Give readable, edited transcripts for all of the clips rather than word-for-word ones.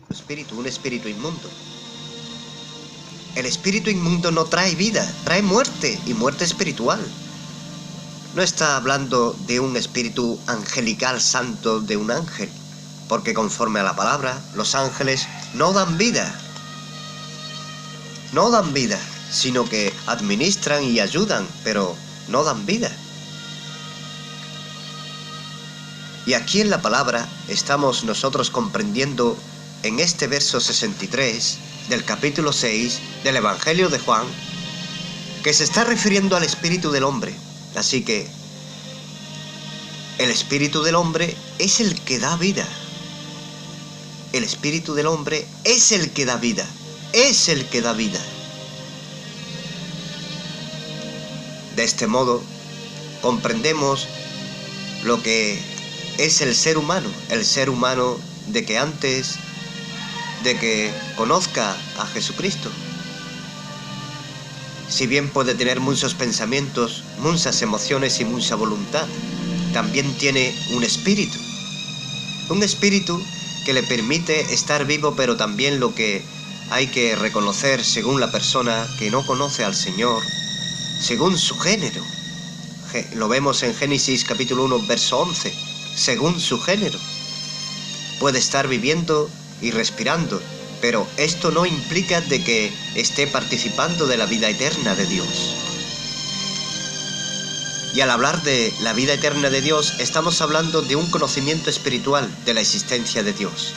espíritu, un espíritu inmundo. El espíritu inmundo no trae vida, trae muerte, y muerte espiritual. No está hablando de un espíritu angelical santo, de un ángel, porque conforme a la palabra, los ángeles no dan vida. No dan vida, sino que administran y ayudan, pero no dan vida. Y aquí en la palabra estamos nosotros comprendiendo en este verso 63 del capítulo 6 del Evangelio de Juan, que se está refiriendo al espíritu del hombre. Así que el espíritu del hombre es el que da vida. El espíritu del hombre es el que da vida. Es el que da vida. De este modo, comprendemos lo que es el ser humano de que antes de que conozca a Jesucristo. Si bien puede tener muchos pensamientos, muchas emociones y mucha voluntad, también tiene un espíritu que le permite estar vivo, pero también lo que hay que reconocer según la persona que no conoce al Señor, según su género. Lo vemos en Génesis capítulo 1, verso 11, según su género. Puede estar viviendo y respirando, pero esto no implica de que esté participando de la vida eterna de Dios. Y al hablar de la vida eterna de Dios, estamos hablando de un conocimiento espiritual de la existencia de Dios.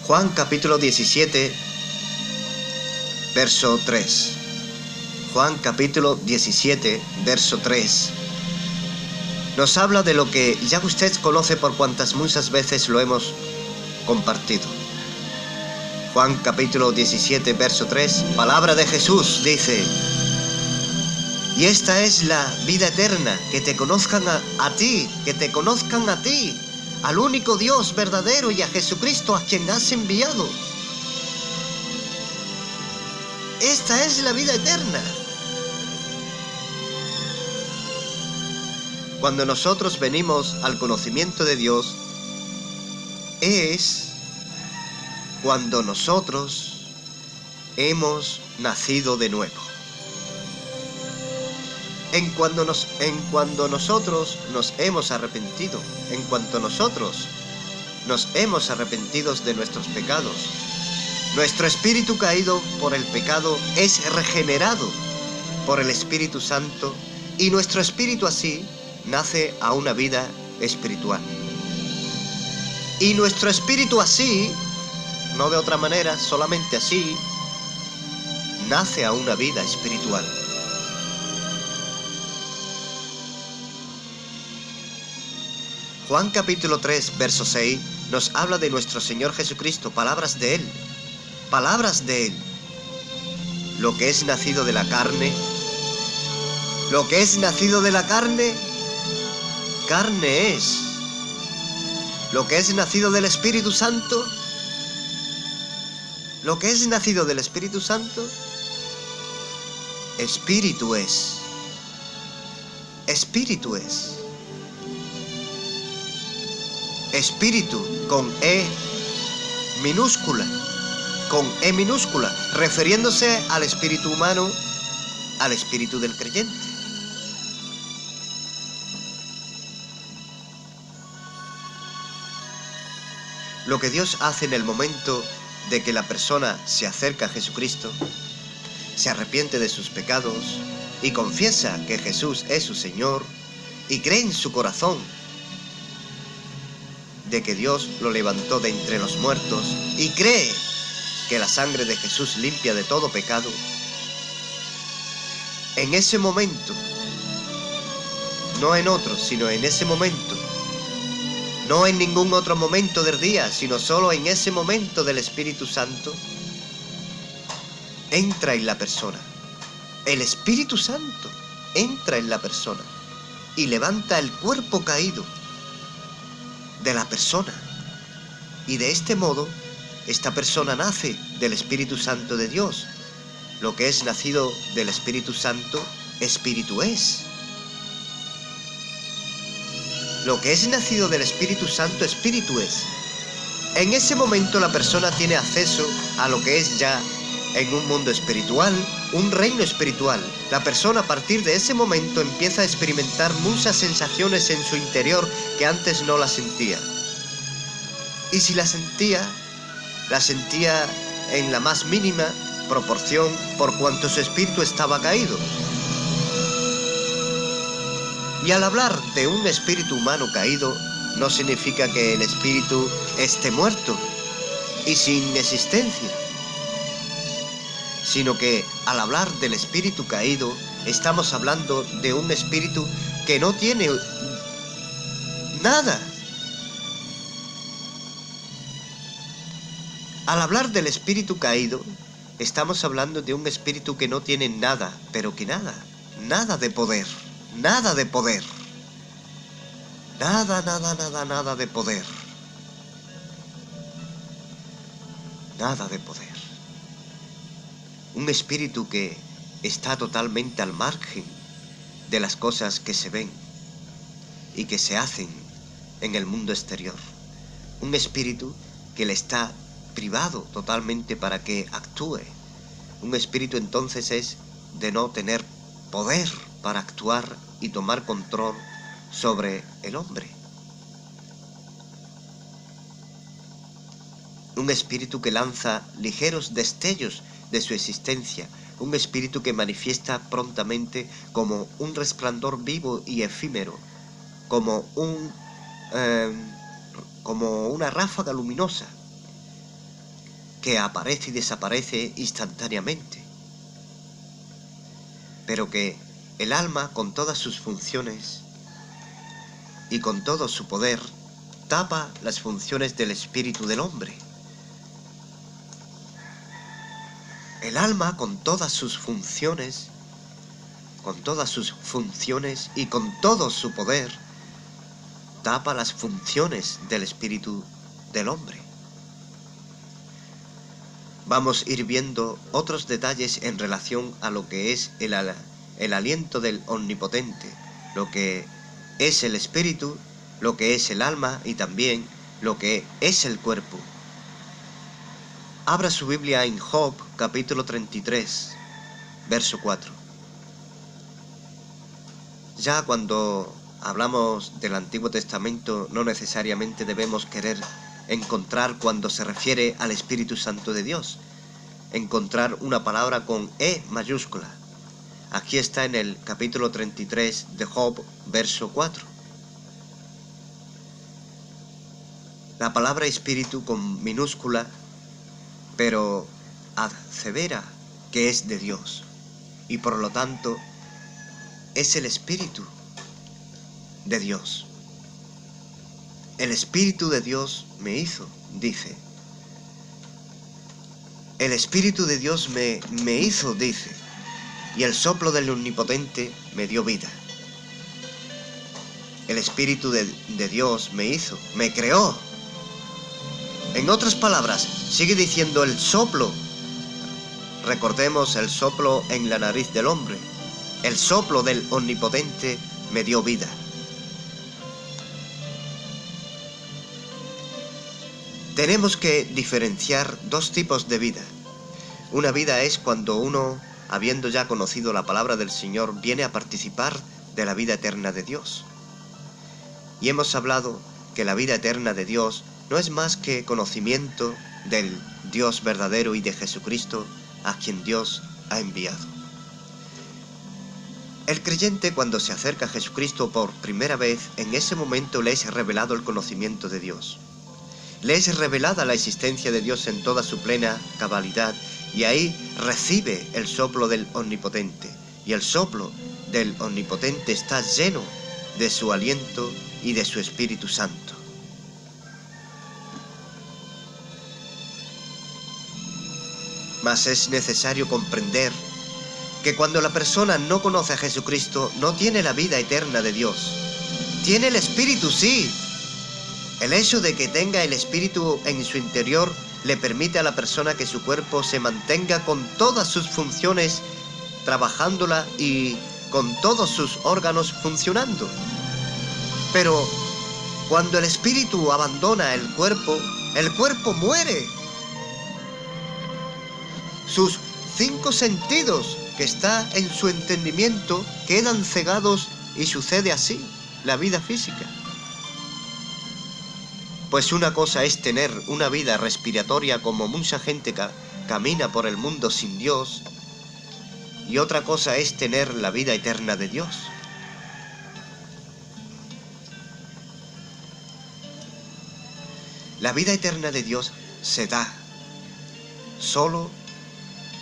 Juan capítulo 17, verso 3. Juan capítulo 17, verso 3. Nos habla de lo que ya usted conoce por cuantas muchas veces lo hemos compartido. Juan capítulo 17, verso 3, palabra de Jesús, dice: y esta es la vida eterna, que te conozcan a ti, que te conozcan a ti, al único Dios verdadero, y a Jesucristo a quien has enviado. Esta es la vida eterna. Cuando nosotros venimos al conocimiento de Dios, es cuando nosotros hemos nacido de nuevo. En cuando nosotros nos hemos arrepentido, en cuanto nosotros nos hemos arrepentido de nuestros pecados, nuestro espíritu caído por el pecado es regenerado por el Espíritu Santo, y nuestro espíritu así nace a una vida espiritual. Y nuestro espíritu así, no de otra manera, solamente así, nace a una vida espiritual. Juan capítulo 3, verso 6, nos habla de nuestro Señor Jesucristo, palabras de Él. Palabras de Él. Lo que es nacido de la carne, lo que es nacido de la carne, carne es. Lo que es nacido del Espíritu Santo, lo que es nacido del Espíritu Santo, espíritu es. Espíritu es. Espíritu con E minúscula, refiriéndose al espíritu humano, al espíritu del creyente. Lo que Dios hace en el momento de que la persona se acerca a Jesucristo, se arrepiente de sus pecados y confiesa que Jesús es su Señor y cree en su corazón de que Dios lo levantó de entre los muertos y cree que la sangre de Jesús limpia de todo pecado, en ese momento, no en otro, sino en ese momento, no en ningún otro momento del día, sino solo en ese momento del Espíritu Santo, entra en la persona. El Espíritu Santo entra en la persona y levanta el cuerpo caído de la persona. Y de este modo, esta persona nace del Espíritu Santo de Dios. Lo que es nacido del Espíritu Santo, espíritu es. Lo que es nacido del Espíritu Santo, espíritu es. En ese momento la persona tiene acceso a lo que es ya en un mundo espiritual, un reino espiritual. La persona a partir de ese momento empieza a experimentar muchas sensaciones en su interior que antes no las sentía. Y si las sentía en la más mínima proporción por cuanto su espíritu estaba caído. Y al hablar de un espíritu humano caído, no significa que el espíritu esté muerto y sin existencia, sino que al hablar del espíritu caído, estamos hablando de un espíritu que no tiene nada. Al hablar del espíritu caído, estamos hablando de un espíritu que no tiene nada, pero que nada de poder, nada de poder. Nada de poder. Nada de poder. Un espíritu que está totalmente al margen de las cosas que se ven y que se hacen en el mundo exterior. Un espíritu que le está privado totalmente para que actúe. Un espíritu entonces es de no tener poder para actuar y tomar control sobre el hombre. Un espíritu que lanza ligeros destellos de su existencia, un espíritu que manifiesta prontamente como un resplandor vivo y efímero, como una ráfaga luminosa que aparece y desaparece instantáneamente, pero que el alma, con todas sus funciones y con todo su poder, tapa las funciones del espíritu del hombre. El alma, con todas sus funciones y con todo su poder, tapa las funciones del espíritu del hombre. Vamos a ir viendo otros detalles en relación a lo que es el aliento del Omnipotente, lo que es el espíritu, lo que es el alma y también lo que es el cuerpo. Abra su Biblia en Job, capítulo 33, verso 4. Ya cuando hablamos del Antiguo Testamento, no necesariamente debemos querer encontrar, cuando se refiere al Espíritu Santo de Dios, encontrar una palabra con E mayúscula. Aquí está en el capítulo 33 de Job, verso 4. La palabra espíritu con minúscula, pero asevera que es de Dios, y por lo tanto es el Espíritu de Dios. El Espíritu de Dios me hizo, dice. El Espíritu de Dios me hizo, dice, y el soplo del Omnipotente me dio vida. El Espíritu de Dios me hizo, me creó. En otras palabras, sigue diciendo el soplo. Recordemos el soplo en la nariz del hombre. El soplo del Omnipotente me dio vida. Tenemos que diferenciar dos tipos de vida. Una vida es cuando uno, habiendo ya conocido la palabra del Señor, viene a participar de la vida eterna de Dios. Y hemos hablado que la vida eterna de Dios no es más que conocimiento del Dios verdadero y de Jesucristo, a quien Dios ha enviado. El creyente, cuando se acerca a Jesucristo por primera vez, en ese momento le es revelado el conocimiento de Dios. Le es revelada la existencia de Dios en toda su plena cabalidad, y ahí recibe el soplo del Omnipotente. Y el soplo del Omnipotente está lleno de su aliento y de su Espíritu Santo. Mas es necesario comprender que cuando la persona no conoce a Jesucristo, no tiene la vida eterna de Dios. Tiene el Espíritu, sí. El hecho de que tenga el Espíritu en su interior le permite a la persona que su cuerpo se mantenga con todas sus funciones trabajándola y con todos sus órganos funcionando. Pero Cuando el espíritu abandona el cuerpo muere. Sus 5 sentidos que está en su entendimiento quedan cegados y sucede así la vida física. Pues una cosa es tener una vida respiratoria como mucha gente camina por el mundo sin Dios, y otra cosa es tener la vida eterna de Dios. La vida eterna de Dios se da solo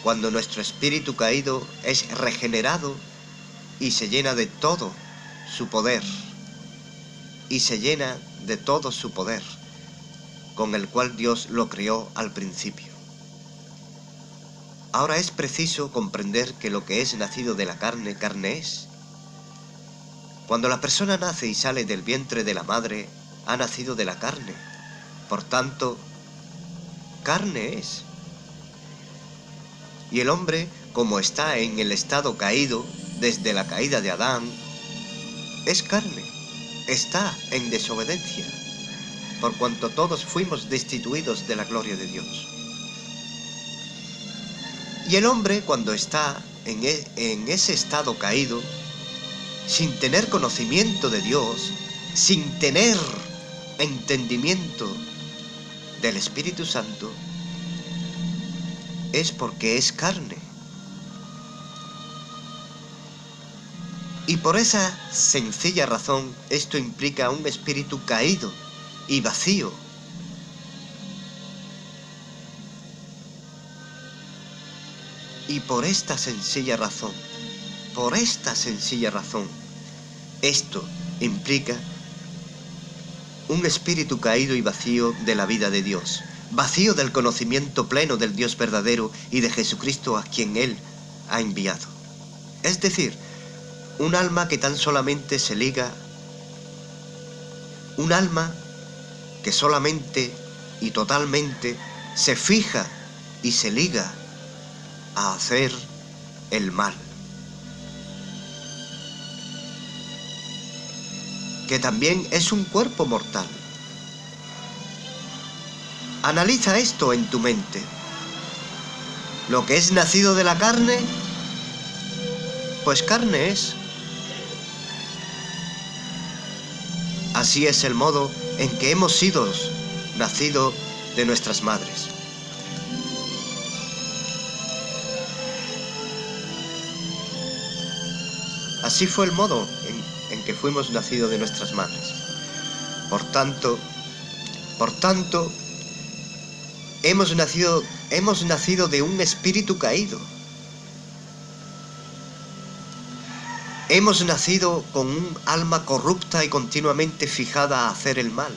cuando nuestro espíritu caído es regenerado y se llena de todo su poder, con el cual Dios lo creó al principio. Ahora es preciso comprender que lo que es nacido de la carne, carne es. Cuando la persona nace y sale del vientre de la madre, ha nacido de la carne. Por tanto, carne es. Y el hombre, como está en el estado caído, desde la caída de Adán, es carne, está en desobediencia, por cuanto todos fuimos destituidos de la gloria de Dios. Y el hombre, cuando está en ese estado caído, sin tener conocimiento de Dios, sin tener entendimiento del Espíritu Santo, es porque es carne. Y por esa sencilla razón, esto implica un espíritu caído y vacío. Y por esta sencilla razón, esto implica un espíritu caído y vacío de la vida de Dios, vacío del conocimiento pleno del Dios verdadero y de Jesucristo a quien Él ha enviado. Es decir, un alma que tan solamente se liga, un alma que solamente y totalmente se fija y se liga a hacer el mal, que también es un cuerpo mortal. Analiza esto en tu mente. Lo que es nacido de la carne, pues carne es. Así es el modo en que hemos sido nacidos de nuestras madres. Así fue el modo en que fuimos nacidos de nuestras madres. Por tanto, hemos nacido de un espíritu caído. Hemos nacido con un alma corrupta y continuamente fijada a hacer el mal.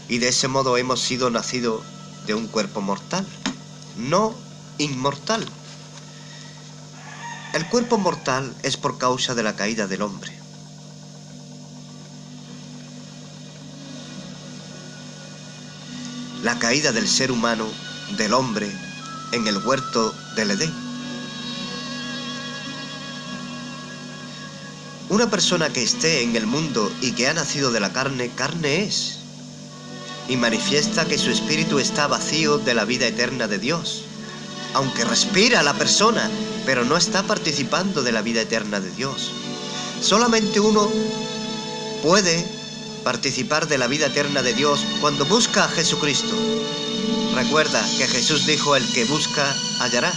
Y de ese modo hemos sido nacidos de un cuerpo mortal, no inmortal. El cuerpo mortal es por causa de la caída del hombre. La caída del ser humano, del hombre, en el huerto del Edén. Una persona que esté en el mundo y que ha nacido de la carne, carne es. Y manifiesta que su espíritu está vacío de la vida eterna de Dios. Aunque respira la persona, pero no está participando de la vida eterna de Dios. Solamente uno puede participar de la vida eterna de Dios cuando busca a Jesucristo. Recuerda que Jesús dijo: el que busca, hallará.